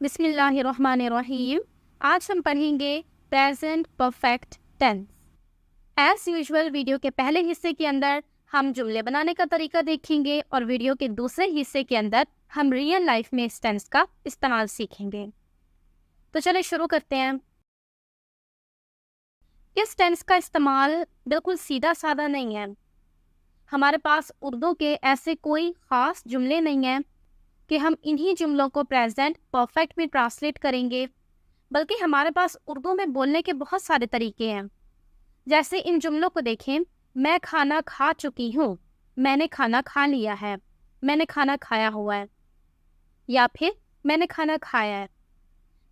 बिस्मिल्लाहिर्रहमानिर्रहीम। आज हम पढ़ेंगे present perfect tense. As usual video के पहले हिस्से के अंदर हम जुमले बनाने का तरीका देखेंगे और वीडियो के दूसरे हिस्से के अंदर हम रियल लाइफ में इस टेंस का इस्तेमाल सीखेंगे। तो चलिए शुरू करते हैं। इस टेंस का इस्तेमाल बिल्कुल सीधा साधा नहीं है। हमारे पास उर्दू के ऐसे कोई ख़ास जुमले नहीं हैं कि हम इन्हीं जुमलों को प्रेजेंट परफेक्ट में ट्रांसलेट करेंगे, बल्कि हमारे पास उर्दू में बोलने के बहुत सारे तरीके हैं। जैसे इन जुमलों को देखें, मैं खाना खा चुकी हूँ, मैंने खाना खा लिया है, मैंने खाना खाया हुआ है, या फिर मैंने खाना खाया है।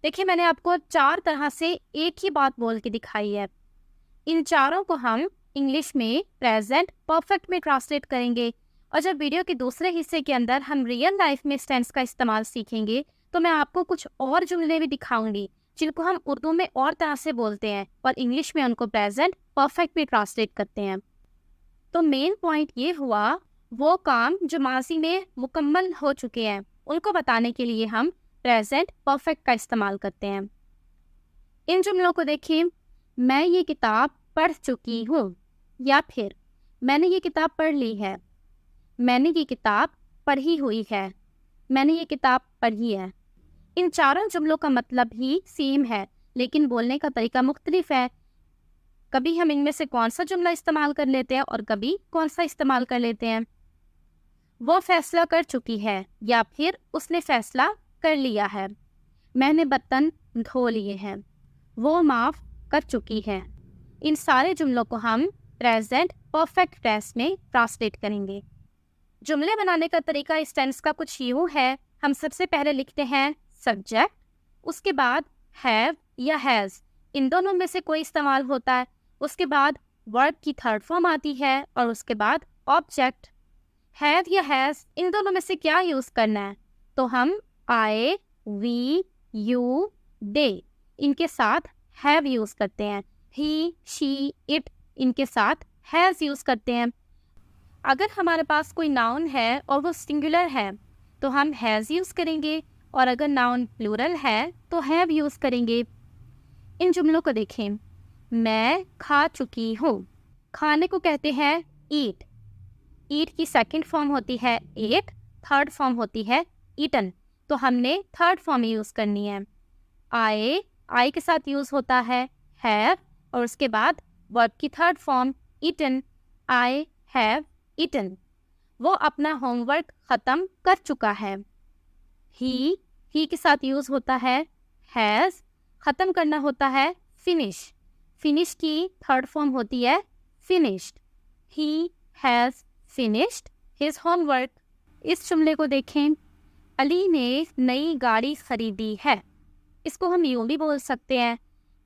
देखिए, मैंने आपको 4 तरह से एक ही बात बोल के दिखाई है। इन चारों को हम इंग्लिश में प्रेजेंट परफेक्ट में ट्रांसलेट करेंगे, और जब वीडियो के दूसरे हिस्से के अंदर हम रियल लाइफ में इस टेंस का इस्तेमाल सीखेंगे तो मैं आपको कुछ और जुमले भी दिखाऊंगी जिनको हम उर्दू में और तरह से बोलते हैं और इंग्लिश में उनको प्रेजेंट परफेक्ट में ट्रांसलेट करते हैं। तो मेन पॉइंट ये हुआ, वो काम जो माजी में मुकम्मल हो चुके हैं उनको बताने के लिए हम प्रेजेंट परफेक्ट का इस्तेमाल करते हैं। इन जुमलों को देखिए, मैं ये किताब पढ़ चुकी हूँ, या फिर मैंने ये किताब पढ़ ली है, मैंने ये किताब पढ़ी हुई है, मैंने ये किताब पढ़ी है। इन चारों जुमलों का मतलब ही सेम है, लेकिन बोलने का तरीका मुख्तलिफ है। कभी हम इनमें से कौन सा जुमला इस्तेमाल कर लेते हैं और कभी कौन सा इस्तेमाल कर लेते हैं। वो फैसला कर चुकी है, या फिर उसने फैसला कर लिया है। मैंने बर्तन धो लिए हैं, वो माफ़ कर चुकी है। इन सारे जुमलों को हम प्रेजेंट परफेक्ट टेंस में ट्रांसलेट करेंगे। जुमले बनाने का तरीका इस टेंस का कुछ यूँ है। हम सबसे पहले लिखते हैं सब्जेक्ट, उसके बाद हैव या हैज़, इन दोनों में से कोई इस्तेमाल होता है। उसके बाद वर्ब की थर्ड फॉर्म आती है और उसके बाद ऑब्जेक्ट। हैव या हैज़, इन दोनों में से क्या यूज़ करना है, तो हम आई, वी, यू, दे, इनके साथ हैव यूज़ करते हैं। ही, शी, इट, इनके साथ हैज़ यूज़ करते हैं। अगर हमारे पास कोई नाउन है और वो सिंगुलर है तो हम हैज़ यूज़ करेंगे, और अगर नाउन प्लूरल है तो हैव यूज़ करेंगे। इन जुमलों को देखें, मैं खा चुकी हूँ, खाने को कहते हैं ईट। ईट की सेकंड फॉर्म होती है एट, थर्ड फॉर्म होती है ईटन, तो हमने थर्ड फॉर्म यूज़ करनी है। आई के साथ यूज़ होता है हैव, और उसके बाद वर्ब की third form eaten, I have eaten. वो अपना होमवर्क ख़त्म कर चुका है। ही के साथ यूज़ होता है हैज़, ख़त्म करना होता है फिनिश। फिनिश की थर्ड फॉर्म होती है finished. He has finished his homework. इस जुमले को देखें, अली ने नई गाड़ी ख़रीदी है। इसको हम यूँ भी बोल सकते हैं,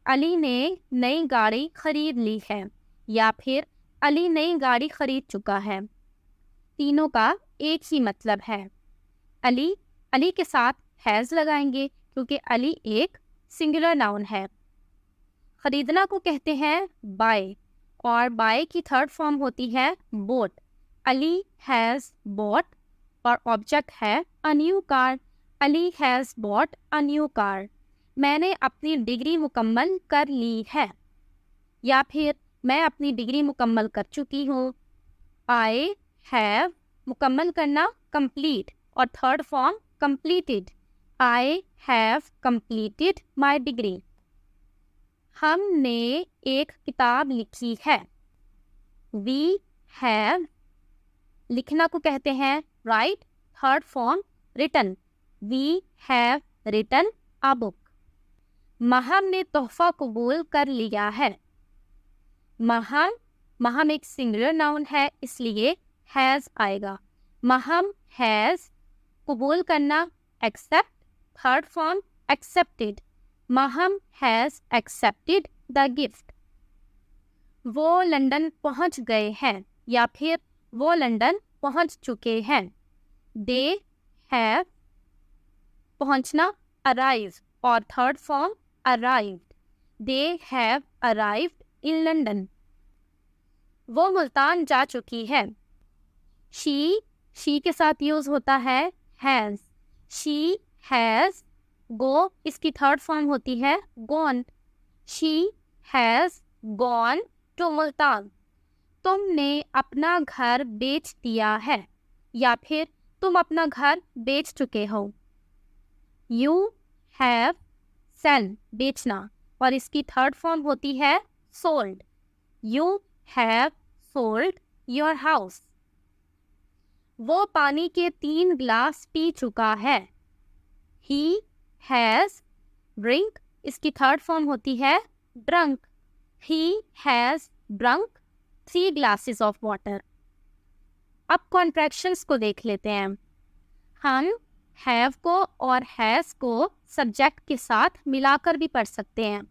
अली ने नई गाड़ी ख़रीद ली है, या फिर अली नई गाड़ी ख़रीद चुका है। तीनों का एक ही मतलब है। अली के साथ हैज़ लगाएंगे क्योंकि अली एक सिंगुलर नाउन है। ख़रीदना को कहते हैं बाय, और बाय की थर्ड फॉर्म होती है बोट। अली हैज़ बॉट, और ऑब्जेक्ट है अ new car. Ali has bot a new car. मैंने अपनी डिग्री मुकम्मल कर ली है, या फिर मैं अपनी डिग्री मुकम्मल कर चुकी हूँ। आई हैव, मुकम्मल करना कंप्लीट, और third form completed. I have completed my degree. हमने एक किताब लिखी है। वी हैव, लिखना को कहते हैं write, third form written. We have written a book. Maham ने तोहफा कबूल कर लिया है। महम एक सिंगुलर नाउन है, इसलिए हैज़ आएगा। महम हैज़, कबूल करना accept, third form accepted. Maham has accepted the gift. वो लंदन पहुंच गए हैं, या फिर वो लंदन पहुंच चुके हैं। दे हैव, पहुंचना अराइव, और third form arrived. They have arrived in London. वो मुल्तान जा चुकी है। शी के साथ यूज़ होता है हैज़। शी हैज़ गो इसकी थर्ड फॉर्म होती है gone. She has gone to Multan. तुमने अपना घर बेच दिया है, या फिर तुम अपना घर बेच चुके हो। यू हैव सेल बेचना, और इसकी थर्ड फॉर्म होती है sold. You have sold your house. वो पानी के 3 ग्लास पी चुका है। ही हैज ड्रिंक इसकी थर्ड फॉर्म होती है drunk. He has drunk 3 glasses of water. अब कॉन्ट्रैक्शंस को देख लेते हैं। हम हैव को और हैज़ को सब्जेक्ट के साथ मिलाकर भी पढ़ सकते हैं।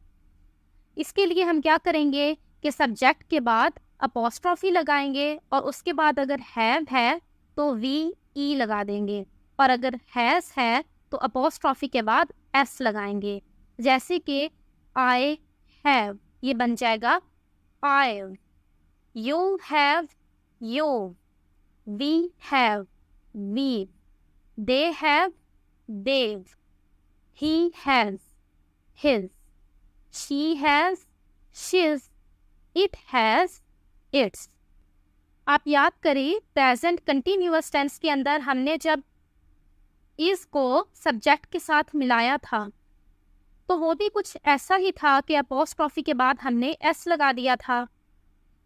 इसके लिए हम क्या करेंगे कि सब्जेक्ट के बाद अपॉस्ट्रॉफी लगाएंगे, और उसके बाद अगर हैव है तो वी ई लगा देंगे, और अगर हैज़ है तो अपॉस्ट्रॉफी के बाद एस लगाएंगे। जैसे कि आई हैव, ये बन जाएगा I've. You have you've. We have we've. They have they've. He has his. She has she's. It has its. आप याद करें प्रेजेंट कंटिन्यूअस टेंस के अंदर हमने जब इस को सब्जेक्ट के साथ मिलाया था तो वो भी कुछ ऐसा ही था कि अपॉस्ट्रॉफी के बाद हमने एस लगा दिया था।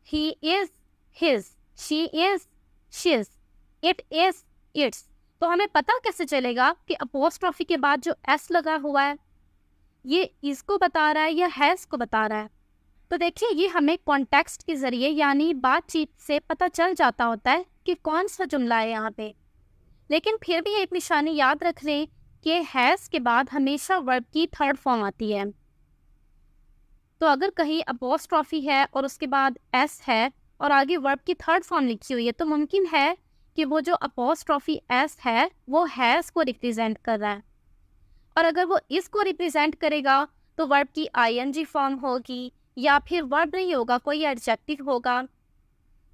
He is his. She is she's. It is its. तो हमें पता कैसे चलेगा कि अपॉस्ट्रॉफी के बाद जो एस लगा हुआ है ये इसको बता रहा है या हैज़ को बता रहा है। तो देखिए ये हमें कॉन्टेक्स्ट के ज़रिए यानी बातचीत से पता चल जाता होता है कि कौन सा जुमला है यहाँ पे। लेकिन फिर भी एक निशानी याद रख लें कि हैज़ के बाद हमेशा वर्ब की थर्ड फॉर्म आती है। तो अगर कहीं अपॉस्ट्रॉफी है और उसके बाद एस है और आगे वर्ब की थर्ड फॉर्म लिखी हुई है तो मुमकिन है कि वो जो अपॉस्ट्रॉफी एस है वो हैज़ को रिप्रेजेंट कर रहा है, और अगर वो इसको रिप्रेजेंट करेगा तो वर्ब की आईएनजी फॉर्म होगी, या फिर वर्ब नहीं होगा, कोई एडजेक्टिव होगा,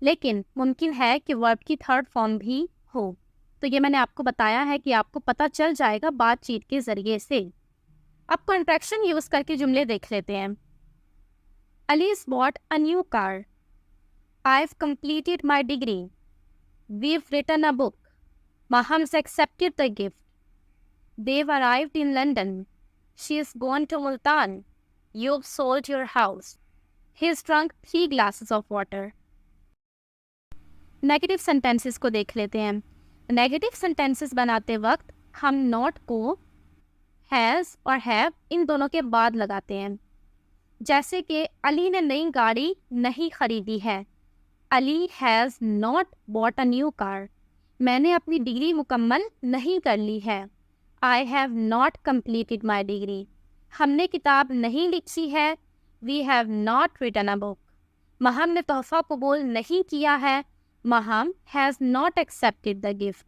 लेकिन मुमकिन है कि वर्ब की थर्ड फॉर्म भी हो। तो ये मैंने आपको बताया है कि आपको पता चल जाएगा बातचीत के ज़रिए से। अब कॉन्ट्रैक्शन यूज़ करके जुमले देख लेते हैं। Allies bot a new car. I have completed my degree. We've written a book. Maham's accepted the gift. They've arrived in London. She's gone to Multan. You've sold your house. He's drunk 3 glasses of water. Negative sentences को देख लेते हैं। Negative sentences बनाते वक्त हम not को has और have in दोनों के बाद लगाते हैं। जैसे कि अली ने नई गाड़ी नहीं खरीदी है। Ali has not bought a new car. मैंने अपनी डिग्री मुकम्मल नहीं कर ली है। I have not completed my degree. हमने किताब नहीं लिखी है। We have not written a book. Maham ने तोहफा कबूल नहीं किया है। Maham has not accepted the gift.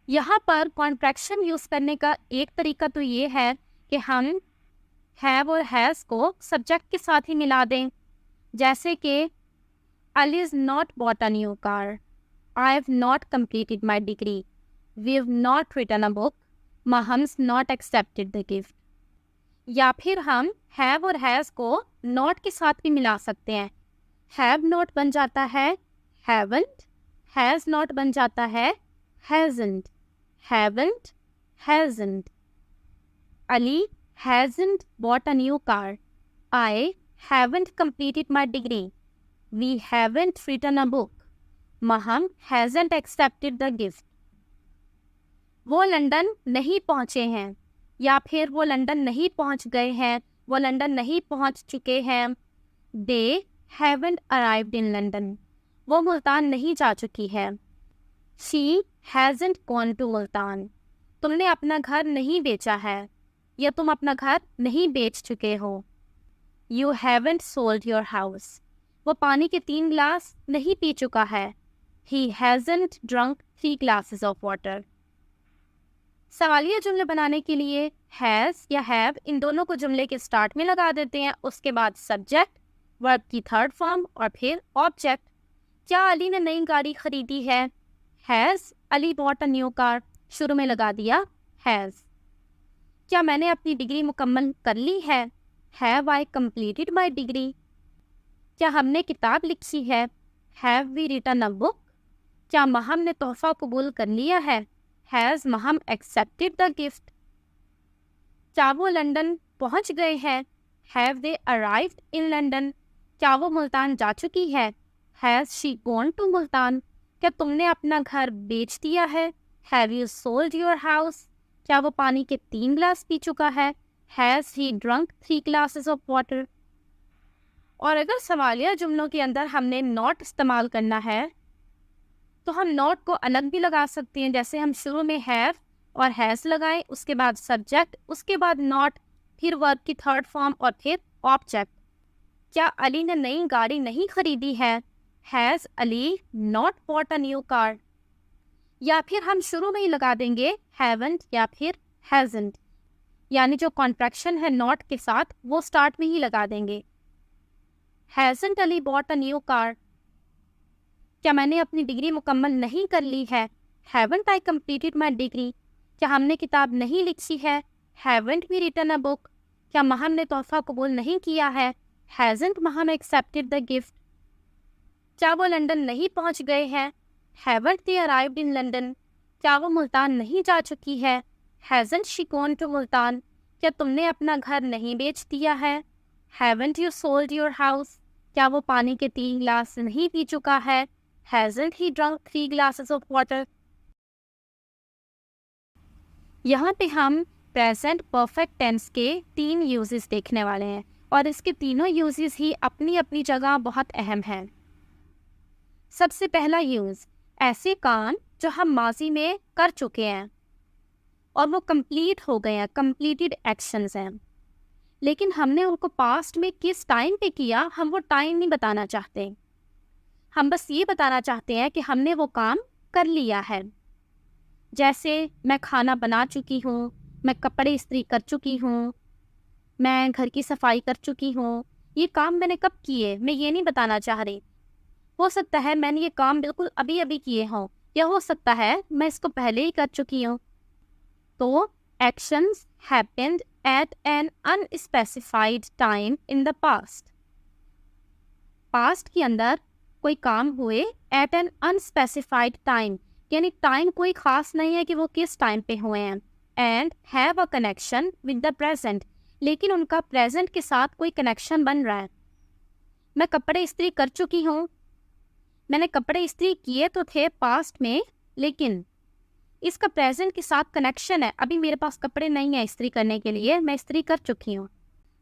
यहाँ पर कॉन्ट्रैक्शन यूज़ करने का एक तरीका तो ये है कि हम हैव और हैज़ को सब्जेक्ट के साथ ही मिला दें। जैसे कि Ali is not bought a new car. I have not completed my degree. We have not written a book. Maham's not accepted the gift. या फिर हम have और has को not के साथ भी मिला सकते हैं। have not बन जाता है haven't, has not बन जाता है hasn't, haven't, hasn't. Ali hasn't bought a new car. I haven't completed my degree. We haven't written a book. Maham hasn't accepted the gift. वो लंदन नहीं पहुँचे हैं, या फिर वो लंदन नहीं पहुँच गए हैं, वो लंदन नहीं पहुँच चुके हैं। They haven't arrived in London. वो मुल्तान नहीं जा चुकी है। She hasn't gone to Multan. तुमने अपना घर नहीं बेचा है, या तुम अपना घर नहीं बेच चुके हो। You haven't sold your house. वो पानी के 3 ग्लास नहीं पी चुका है। He hasn't drunk 3 glasses of water. सवालिया जुमले बनाने के लिए हैज़ या हैव इन दोनों को जुमले के स्टार्ट में लगा देते हैं, उसके बाद सब्जेक्ट, वर्ब की थर्ड फॉर्म और फिर ऑब्जेक्ट। क्या अली ने नई गाड़ी खरीदी है? Has Ali bought a new car. शुरू में लगा दिया हैज़। क्या मैंने अपनी डिग्री मुकम्मल कर ली है? Have I completed my degree? क्या हमने किताब लिखी है? Have we written a book? क्या महम ने तोहफा कबूल कर लिया है? Has Maham accepted the gift? क्या वो लंदन पहुंच गए हैं? Have they arrived in London? क्या वो मुल्तान जा चुकी है? Has she gone to Multan? क्या तुमने अपना घर बेच दिया है? Have you sold your house? क्या वो पानी के 3 ग्लास पी चुका है? Has he drunk 3 glasses of water? और अगर सवालिया जुमलों के अंदर हमने नॉट इस्तेमाल करना है तो हम नॉट को अलग भी लगा सकते हैं। जैसे हम शुरू में हैव और हैज़ लगाएं, उसके बाद सब्जेक्ट, उसके बाद नॉट, फिर वर्ब की थर्ड फॉर्म और फिर ऑब्जेक्ट। क्या अली ने नई गाड़ी नहीं खरीदी है? Has Ali not bought a new car? या फिर हम शुरू में ही लगा देंगे हैवंट या फिर हैजंट, यानी जो कॉन्ट्रैक्शन है नॉट के साथ वो स्टार्ट में ही लगा देंगे। Hasn't Ali bought a new car? क्या मैंने अपनी डिग्री मुकम्मल नहीं कर ली है? Haven't I completed my degree? क्या हमने किताब नहीं लिखी है? Haven't we written a book? क्या महम ने तोहफा कबूल नहीं किया है? Hasn't Maham accepted the gift? क्या वो लंदन नहीं पहुंच गए हैं? Haven't they arrived in London? क्या वो मुल्तान नहीं जा चुकी है? Hasn't she gone to Multan? क्या तुमने अपना घर नहीं बेच दिया है? Haven't you sold your house? क्या वो पानी के 3 ग्लास नहीं पी चुका है? Hasn't he drunk 3 glasses of water? यहाँ पे हम प्रेजेंट परफेक्ट टेंस के 3 यूजेस देखने वाले हैं और इसके तीनों यूजेस ही अपनी अपनी जगह बहुत अहम हैं। सबसे पहला यूज, ऐसे काम जो हम माजी में कर चुके हैं और वो कंप्लीट हो गए हैं, कंप्लीटेड एक्शंस हैं, लेकिन हमने उनको पास्ट में किस टाइम पे किया हम वो टाइम नहीं बताना चाहते। हम बस ये बताना चाहते हैं कि हमने वो काम कर लिया है। जैसे मैं खाना बना चुकी हूँ, मैं कपड़े इस्त्री कर चुकी हूँ, मैं घर की सफाई कर चुकी हूँ। ये काम मैंने कब किए मैं ये नहीं बताना चाह रही। हो सकता है मैंने ये काम बिल्कुल अभी अभी किए हों, या हो सकता है मैं इसको पहले ही कर चुकी हूँ। तो actions happened at an unspecified time in the past. Past के अंदर कोई काम हुए एट एन अनस्पेसिफाइड टाइम, यानी टाइम कोई खास नहीं है कि वो किस टाइम पे हुए हैं। And have a connection with the present, लेकिन उनका प्रेजेंट के साथ कोई कनेक्शन बन रहा है। मैं कपड़े इस्त्री कर चुकी हूँ, मैंने कपड़े इस्त्री किए तो थे पास्ट में, लेकिन इसका प्रेजेंट के साथ कनेक्शन है। अभी मेरे पास कपड़े नहीं है इस्त्री करने के लिए, मैं इस्त्री कर चुकी हूँ।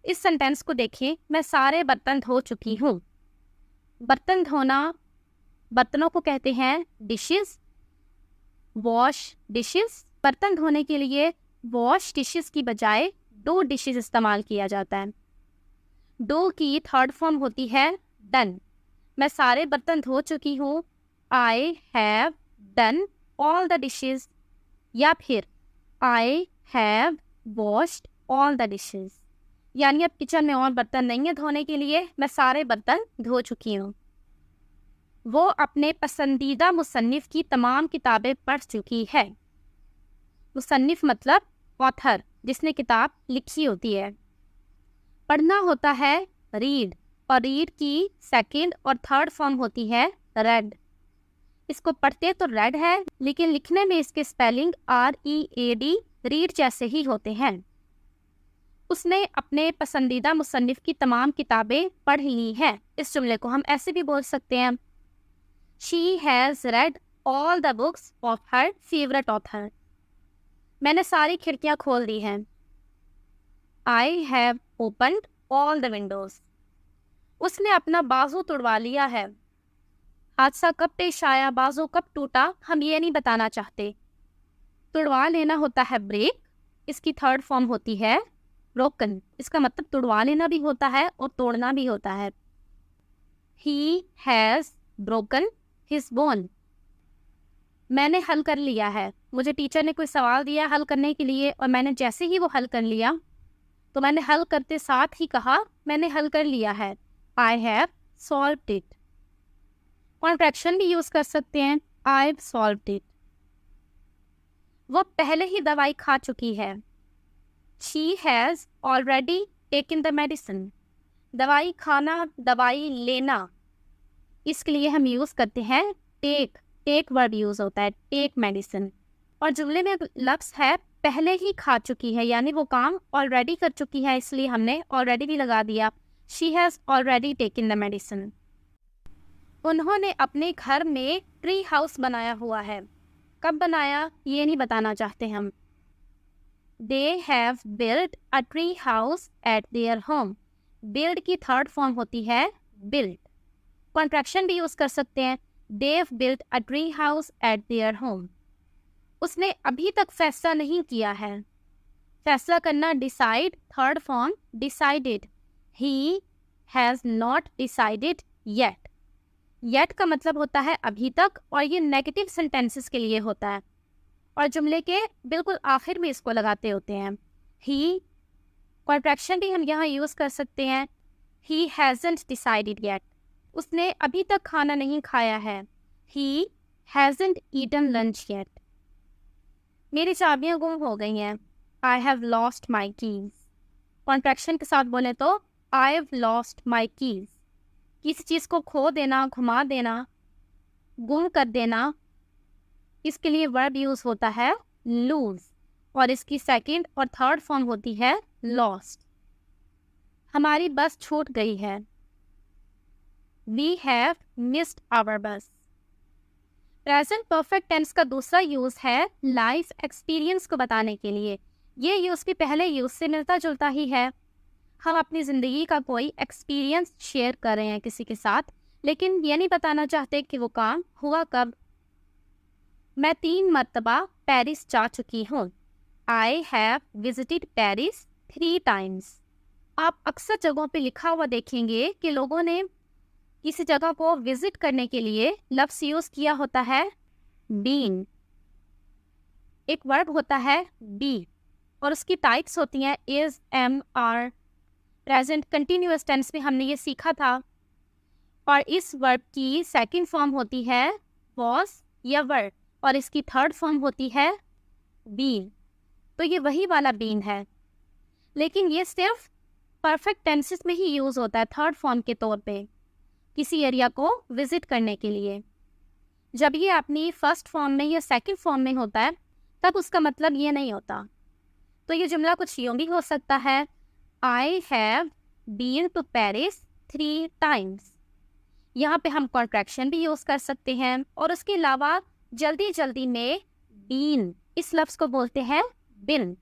इस सेंटेंस को देखें, मैं सारे बर्तन धो चुकी हूँ। बर्तन धोना, बर्तनों को कहते हैं डिशेस, वॉश डिशेस। बर्तन धोने के लिए वॉश डिशेस की बजाय डू डिशेस इस्तेमाल किया जाता है। डू की थर्ड फॉर्म होती है डन। मैं सारे बर्तन धो चुकी हूँ, I have done all the dishes, या फिर I have washed all the dishes, यानी अब किचन में और बर्तन नहीं है धोने के लिए, मैं सारे बर्तन धो चुकी हूँ। वो अपने पसंदीदा मुसन्निफ की तमाम किताबें पढ़ चुकी है। मुसन्निफ मतलब ऑथर, जिसने किताब लिखी होती है। पढ़ना होता है रीड, और रीड की सेकंड और थर्ड फॉर्म होती है रेड। इसको पढ़ते तो रेड है, लेकिन लिखने में इसके स्पेलिंग READ रीड जैसे ही होते हैं। उसने अपने पसंदीदा मुसन्निफ की तमाम किताबें पढ़ ली हैं। इस जुमले को हम ऐसे भी बोल सकते हैं, She has read all the books of her favorite author. मैंने सारी खिड़कियां खोल दी हैं। I have opened all the windows. उसने अपना बाजू तुड़वा लिया है। हादसा कब पेश आया, बाजू कब टूटा, हम ये नहीं बताना चाहते। तुड़वा लेना होता है ब्रेक, इसकी थर्ड फॉर्म होती है ब्रोकन। इसका मतलब तुड़वा लेना भी होता है और तोड़ना भी होता है। He has broken his bone. मैंने हल कर लिया है। मुझे टीचर ने कोई सवाल दिया हल करने के लिए, और मैंने जैसे ही वो हल कर लिया तो मैंने हल करते साथ ही कहा मैंने हल कर लिया है। I have solved it. Contraction भी यूज कर सकते हैं, I've solved it. वो पहले ही दवाई खा चुकी है। She has already taken the medicine. दवाई खाना, दवाई लेना, इसके लिए हम यूज़ करते हैं टेक। टेक वर्ड यूज़ होता है, टेक मेडिसिन। और जुमले में लफ्ज़ है पहले ही खा चुकी है, यानी वो काम ऑलरेडी कर चुकी है, इसलिए हमने ऑलरेडी भी लगा दिया। She has already taken the medicine. उन्होंने अपने घर में ट्री हाउस बनाया हुआ है। कब बनाया ये नहीं बताना चाहते हम। They have built a tree house at their home. Build की थर्ड फॉर्म होती है बिल्ट। कॉन्ट्रैक्शन भी यूज कर सकते हैं, they've built a tree house at their home. उसने अभी तक फैसला नहीं किया है। फैसला करना decide, third form decided. He has not decided yet. Yet का मतलब होता है अभी तक, और ये नेगेटिव सेंटेंसेस के लिए होता है, और जुमले के बिल्कुल आखिर में इसको लगाते होते हैं। ही कॉन्ट्रैक्शन भी हम यहाँ यूज कर सकते हैं, ही हैजंट डिसाइडेड येट। उसने अभी तक खाना नहीं खाया है। He hasn't eaten lunch yet. मेरी चाबियां गुम हो गई हैं। I have lost my keys. Contraction के साथ बोले तो I have lost my keys. किसी चीज़ को खो देना, घुमा देना, गुम कर देना, इसके लिए वर्ब यूज होता है लूज, और इसकी सेकंड और थर्ड फॉर्म होती है लॉस्ट। हमारी बस छूट गई है। वी हैव मिस्ड आवर बस। प्रेजेंट परफेक्ट टेंस का दूसरा यूज है लाइफ एक्सपीरियंस को बताने के लिए। ये यूज भी पहले यूज से मिलता जुलता ही है। हम अपनी ज़िंदगी का कोई एक्सपीरियंस शेयर कर रहे हैं किसी के साथ, लेकिन ये नहीं बताना चाहते कि वो काम हुआ कब। मैं 3 मरतबा पेरिस जा चुकी हूँ। I have visited Paris 3 times. आप अक्सर जगहों पे लिखा हुआ देखेंगे कि लोगों ने किसी जगह को विजिट करने के लिए लफ्ज़ यूज़ किया होता है बीन। एक वर्ब होता है बी, और उसकी टाइप्स होती हैं is, am, are. Present continuous tense में हमने ये सीखा था। और इस वर्ब की सेकंड फॉर्म होती है वॉज या वर, और इसकी थर्ड फॉर्म होती है बीन। तो ये वही वाला बीन है, लेकिन ये सिर्फ परफेक्ट टेंसेस में ही यूज़ होता है थर्ड फॉर्म के तौर पे, किसी एरिया को विजिट करने के लिए। जब ये अपनी फर्स्ट फॉर्म में या सेकंड फॉर्म में होता है तब उसका मतलब ये नहीं होता। तो ये जुमला कुछ यूँ भी हो सकता है, I have been to Paris 3 times. यहाँ पे हम कॉन्ट्रैक्शन भी यूज़ कर सकते हैं, और उसके अलावा जल्दी जल्दी में बीन इस लफ्ज़ को बोलते हैं been.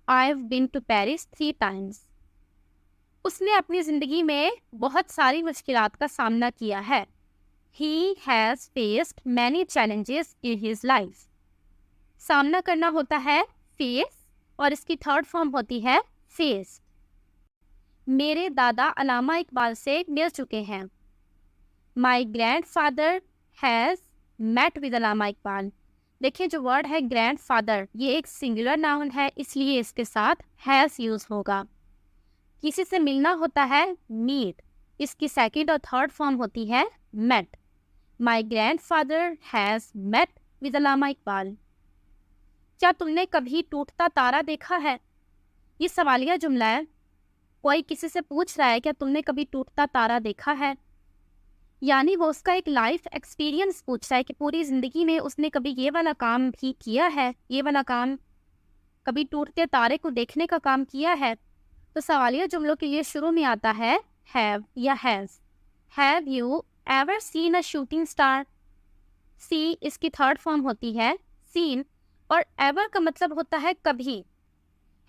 I have been to Paris 3 times. उसने अपनी ज़िंदगी में बहुत सारी मुश्किलात का सामना किया है। He has faced many challenges in his life. सामना करना होता है फेस, और इसकी थर्ड फॉर्म होती है फेस। मेरे दादा अलामा इकबाल से मिल चुके हैं। My grandfather has met with Allama Iqbal. देखिए जो वर्ड है ग्रैंड फादर, ये एक सिंगुलर नाउन है, इसलिए इसके साथ हैज़ यूज़ होगा। किसी से मिलना होता है मीट, इसकी सेकंड और थर्ड फॉर्म होती है met. My grandfather has met with Allama Iqbal. क्या तुमने कभी टूटता तारा देखा है? ये सवालिया जुमला है। कोई किसी से पूछ रहा है क्या तुमने कभी टूटता तारा देखा है, यानी वो उसका एक लाइफ एक्सपीरियंस पूछ रहा है कि पूरी ज़िंदगी में उसने कभी ये वाला काम भी किया है, ये वाला काम, कभी टूटते तारे को देखने का काम किया है। तो सवालिया जुमलों के लिए शुरू में आता है हैव या has. Have you ever seen a shooting star? See इसकी थर्ड फॉर्म होती है सीन, और एवर का मतलब होता है कभी।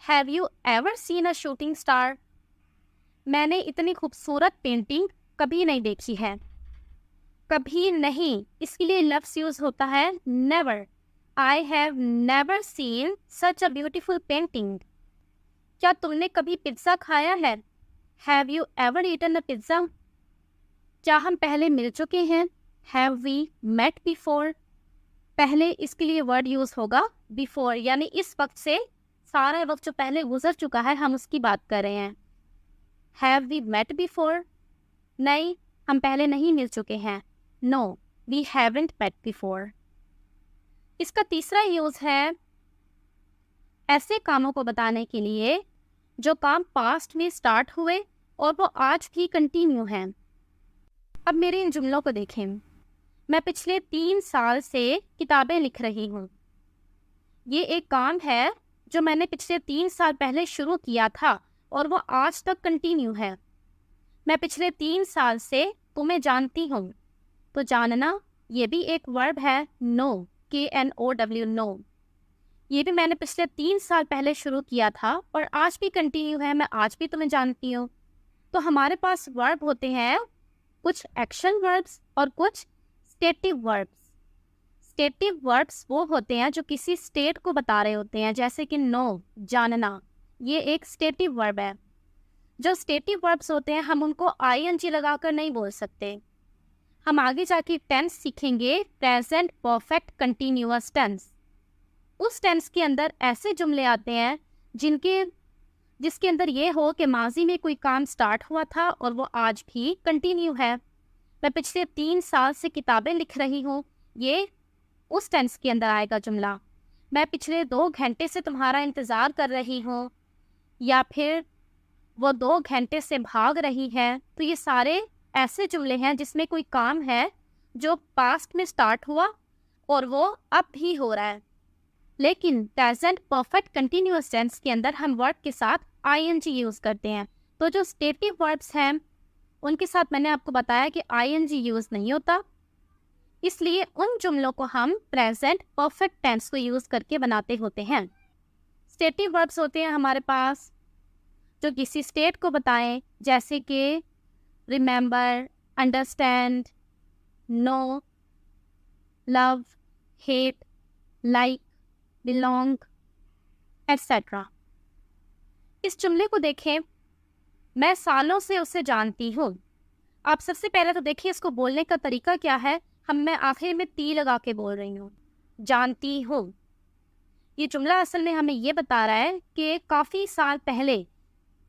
Have you ever seen a shooting star? मैंने इतनी खूबसूरत पेंटिंग कभी नहीं देखी है। कभी नहीं, इसके लिए लफ्ज़ यूज़ होता है never. I have never seen such a beautiful painting. क्या तुमने कभी पिज्ज़ा खाया है? Have you ever eaten a pizza? क्या हम पहले मिल चुके हैं? Have we met before? पहले इसके लिए वर्ड यूज़ होगा बिफोर, यानी इस वक्त से सारा वक्त जो पहले गुजर चुका है हम उसकी बात कर रहे हैं। Have we met before? नहीं, हम पहले नहीं मिल चुके हैं। No, we haven't met before. इसका तीसरा यूज़ है ऐसे कामों को बताने के लिए जो काम पास्ट में स्टार्ट हुए और वो आज भी कंटिन्यू हैं। अब मेरे इन जुमलों को देखें। मैं पिछले 3 साल से किताबें लिख रही हूँ। ये एक काम है जो मैंने पिछले 3 साल पहले शुरू किया था और वो आज तक कंटिन्यू है। मैं पिछले 3 साल से तुम्हें जानती हूँ। तो जानना ये भी एक वर्ब है, नो, KNOW, नो। ये भी मैंने पिछले 3 साल पहले शुरू किया था और आज भी कंटिन्यू है, मैं आज भी तुम्हें जानती हूँ। तो हमारे पास वर्ब होते हैं कुछ एक्शन वर्ब्स और कुछ स्टेटिव वर्ब्स। स्टेटिव वर्ब्स वो होते हैं जो किसी स्टेट को बता रहे होते हैं, जैसे कि नो, जानना, ये एक स्टेटिव वर्ब है। जो स्टेटिव वर्ब्स होते हैं हम उनको ING लगाकर नहीं बोल सकते। हम आगे जाके टेंस सीखेंगे, प्रेजेंट परफेक्ट कंटिन्यूअस टेंस। उस टेंस के अंदर ऐसे जुमले आते हैं जिसके अंदर ये हो कि माजी में कोई काम स्टार्ट हुआ था और वो आज भी कंटिन्यू है। मैं पिछले 3 साल से किताबें लिख रही हूँ, ये उस टेंस के अंदर आएगा जुमला। मैं पिछले 2 घंटे से तुम्हारा इंतज़ार कर रही हूँ, या फिर वो 2 घंटे से भाग रही है। तो ये सारे ऐसे जुमले हैं जिसमें कोई काम है जो पास्ट में स्टार्ट हुआ और वो अब भी हो रहा है। लेकिन प्रेजेंट परफेक्ट कंटिन्यूअस टेंस के अंदर हम वर्ब के साथ ING यूज़ करते हैं। तो जो स्टेटिव वर्ब्स हैं उनके साथ मैंने आपको बताया कि ING यूज़ नहीं होता, इसलिए उन जुमलों को हम प्रेजेंट परफेक्ट टेंस को यूज़ करके बनाते होते हैं। स्टेटिव वर्ब्स होते हैं हमारे पास जो किसी स्टेट को बताएं, जैसे कि remember, understand, know, love, hate, like, belong, etcetera. इस जुमले को देखें, मैं सालों से उसे जानती हूँ। आप सबसे पहले तो देखिए इसको बोलने का तरीका क्या है। मैं आखिर में ती लगा के बोल रही हूँ, जानती हूँ। ये जुमला असल में हमें ये बता रहा है कि काफ़ी साल पहले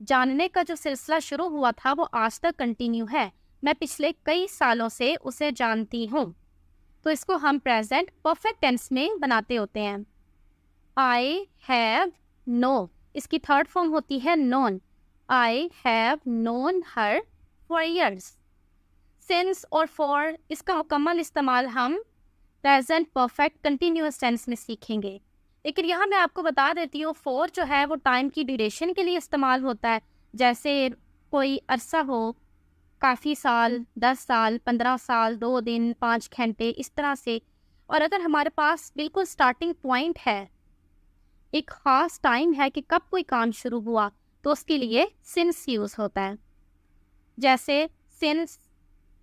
जानने का जो सिलसिला शुरू हुआ था वो आज तक कंटिन्यू है। मैं पिछले कई सालों से उसे जानती हूँ। तो इसको हम प्रेजेंट परफेक्ट टेंस में बनाते होते हैं। आई हैव नो, इसकी थर्ड फॉर्म होती है known. I have known her for years. Since और फॉर, इसका मुकम्मल इस्तेमाल हम प्रेजेंट परफेक्ट कंटिन्यूअस टेंस में सीखेंगे। लेकिन यहाँ मैं आपको बता देती हूँ, फॉर जो है वो टाइम की ड्यूरेशन के लिए इस्तेमाल होता है। जैसे कोई अरसा हो, काफ़ी साल, 10 साल, 15 साल, 2 दिन, 5 घंटे, इस तरह से। और अगर हमारे पास बिल्कुल स्टार्टिंग पॉइंट है, एक ख़ास टाइम है कि कब कोई काम शुरू हुआ, तो उसके लिए सिंस यूज़ होता है। जैसे सिंस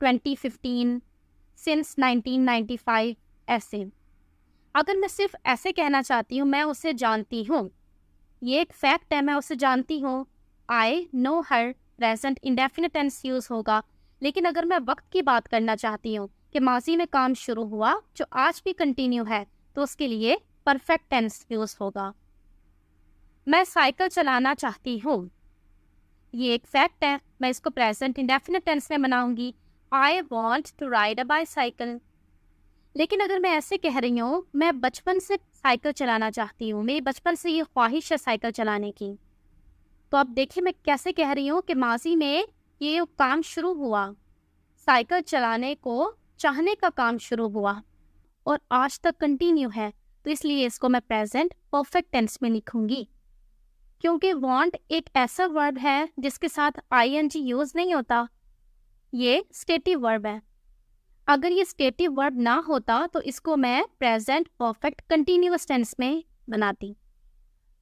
2015, सिंस 1995, ऐसे। अगर मैं सिर्फ ऐसे कहना चाहती हूँ, मैं उसे जानती हूँ, ये एक फैक्ट है, मैं उसे जानती हूँ, I know her, present indefinite tense use होगा। लेकिन अगर मैं वक्त की बात करना चाहती हूँ कि माजी में काम शुरू हुआ जो आज भी कंटिन्यू है, तो उसके लिए परफेक्ट टेंस यूज़ होगा। मैं साइकिल चलाना चाहती हूँ, ये एक फैक्ट है, मैं इसको प्रेजेंट इंडेफिनिट टेंस में बनाऊंगी, I want to ride a bicycle. लेकिन अगर मैं ऐसे कह रही हूँ, मैं बचपन से साइकिल चलाना चाहती हूँ, मेरी बचपन से ये ख्वाहिश है साइकिल चलाने की, तो अब देखिए मैं कैसे कह रही हूँ कि माजी में ये काम शुरू हुआ, साइकिल चलाने को चाहने का काम शुरू हुआ और आज तक कंटिन्यू है। तो इसलिए इसको मैं प्रेजेंट परफेक्ट टेंस में लिखूंगी, क्योंकि वांट एक ऐसा वर्ब है जिसके साथ ING यूज़ नहीं होता, ये स्टेटिव वर्ब है। अगर ये स्टेटिव वर्ब ना होता तो इसको मैं प्रेजेंट परफेक्ट कंटिन्यूअस टेंस में बनाती।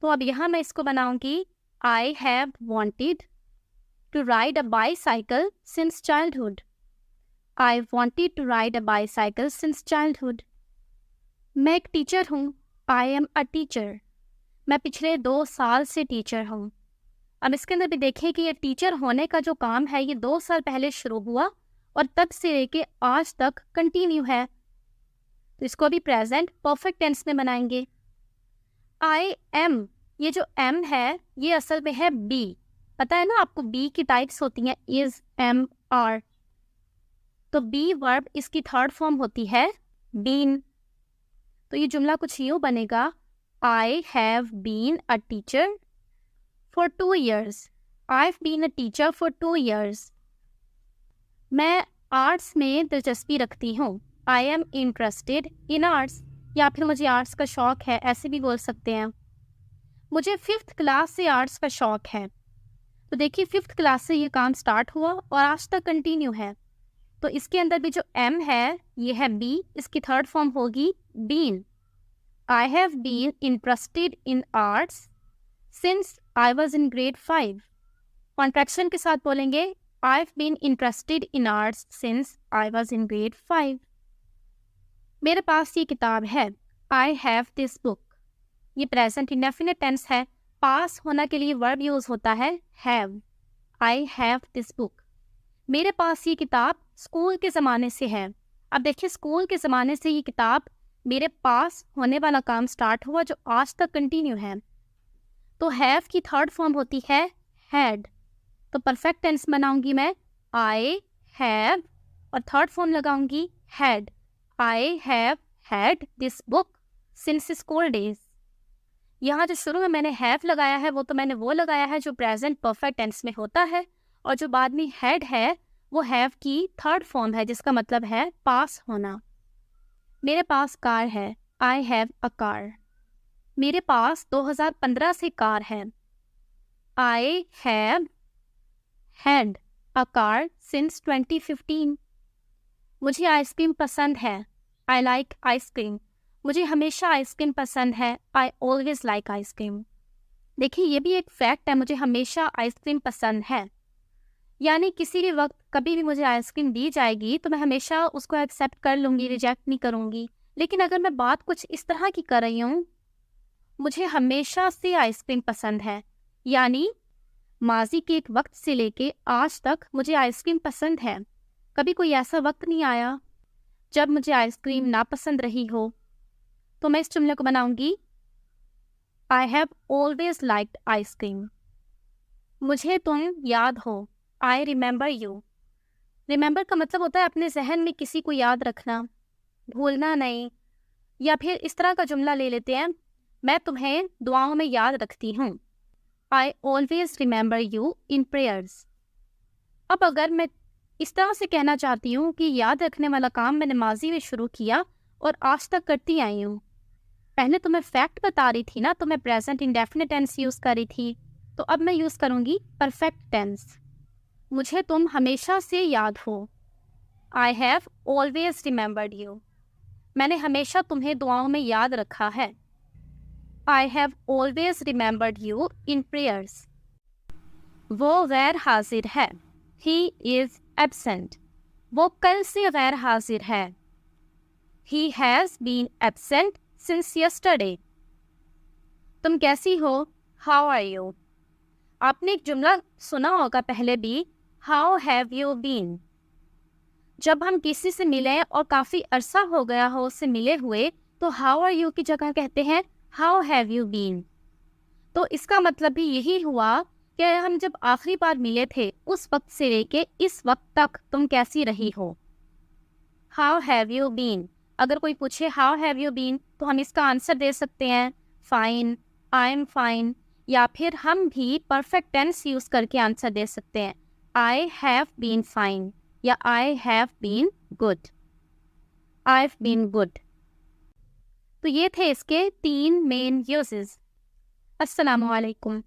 तो अब यहाँ मैं इसको बनाऊंगी, I have wanted to ride a bicycle since childhood. I wanted to ride a bicycle since childhood. मैं एक टीचर हूँ, आई एम अ टीचर, मैं पिछले 2 साल से टीचर हूँ। अब इसके अंदर भी देखें कि ये टीचर होने का जो काम है ये 2 साल पहले शुरू हुआ और तब से लेके आज तक कंटिन्यू है, तो इसको भी प्रेजेंट परफेक्ट टेंस में बनाएंगे। आई एम, ये जो एम है ये असल में है बी। पता है ना आपको बी की टाइप्स होती हैं, इज, एम, आर। तो बी वर्ब इसकी थर्ड फॉर्म होती है बीन। तो ये जुमला कुछ यूँ बनेगा, I have been a teacher for 2 years. I've been a teacher for 2 years. मैं आर्ट्स में दिलचस्पी रखती हूँ. I am interested in arts. या फिर मुझे आर्ट्स का शौक है, ऐसे भी बोल सकते हैं. मुझे 5th क्लास से आर्ट्स का शौक है. तो देखिए 5th क्लास से ये काम स्टार्ट हुआ और आज तक कंटिन्यू है. तो इसके अंदर भी जो M है ये है B, इसकी थर्ड फॉर्म होगी been. I have been interested in arts since I was in grade 5. Contraction के साथ बोलेंगे I've been interested in arts since I was in grade 5. मेरे पास ये किताब है. I have this book. ये प्रेजेंट इंडेफिनिट टेंस है. पास होना के लिए वर्ब यूज होता है have. I have this book. मेरे पास ये किताब स्कूल के ज़माने से है. अब देखिए स्कूल के ज़माने से ये किताब मेरे पास होने वाला काम स्टार्ट हुआ जो आज तक कंटिन्यू है. तो हैव की थर्ड फॉर्म होती है हैड. तो परफेक्ट टेंस बनाऊंगी मैं आई हैव और थर्ड फॉर्म लगाऊंगी had. I have had this book since school days. यहाँ जो शुरू में मैंने हैव लगाया है वो तो मैंने वो लगाया है जो प्रेजेंट परफेक्ट टेंस में होता है, और जो बाद में हैड है वो हैव की थर्ड फॉर्म है जिसका मतलब है पास होना. मेरे पास कार है. I have a car. मेरे पास 2015 से कार है. I have had a car since 2015. मुझे आइसक्रीम पसंद है. I like ice cream. मुझे हमेशा आइसक्रीम पसंद है. I always like ice cream. देखिए ये भी एक फैक्ट है, मुझे हमेशा आइसक्रीम पसंद है. यानी किसी भी वक्त कभी भी मुझे आइसक्रीम दी जाएगी तो मैं हमेशा उसको एक्सेप्ट कर लूँगी, रिजेक्ट नहीं करूँगी. लेकिन अगर मैं बात कुछ इस तरह की कर रही हूँ, मुझे हमेशा से आइसक्रीम पसंद है, यानी माजी के एक वक्त से लेके आज तक मुझे आइसक्रीम पसंद है. कभी कोई ऐसा वक्त नहीं आया जब मुझे आइसक्रीम नापसंद रही हो. तो मैं इस जुमले को बनाऊंगी I have always liked ice cream. मुझे तुम याद हो. I remember you. रिमेंबर का मतलब होता है अपने जहन में किसी को याद रखना, भूलना नहीं. या फिर इस तरह का जुमला ले लेते हैं, मैं तुम्हें दुआओं में याद रखती हूँ. I always remember you in prayers. अब अगर मैं इस तरह से कहना चाहती हूँ कि याद रखने वाला काम मैंने माजी में शुरू किया और आज तक करती आई हूँ. पहले तो मैं फैक्ट बता रही थी ना, तो मैं प्रेजेंट इंडेफिनिट टेंस यूज़ कर रही थी. तो अब मैं यूज़ करूँगी परफेक्ट टेंस. मुझे तुम हमेशा से याद हो. I have always remembered you. मैंने हमेशा तुम्हें दुआओं में याद रखा है. I have always remembered you in prayers. वो गैर हाजिर है. He is absent. वो कल से गैर हाजिर है. He has been absent since yesterday. तुम कैसी हो? How are you. आपने एक जुमला सुना होगा पहले भी, हाउ हैव यू बीन. जब हम किसी से मिलें और काफ़ी अरसा हो गया हो उससे मिले हुए, तो हाउ आर यू की जगह कहते हैं हाउ हैव यू बीन. तो इसका मतलब भी यही हुआ कि हम जब आखिरी बार मिले थे उस वक्त से लेके इस वक्त तक तुम कैसी रही हो. How have you been. अगर कोई पूछे हाउ हैव यू बीन तो हम इसका आंसर दे सकते हैं फाइन, आई एम फाइन, या फिर हम भी परफेक्ट टेंस यूज़ करके आंसर दे सकते हैं आई हैव बीन फाइन या I have been good. I have been good. तो ये थे इसके 3 मेन यूजेस. अस्सलामु अलैकुम.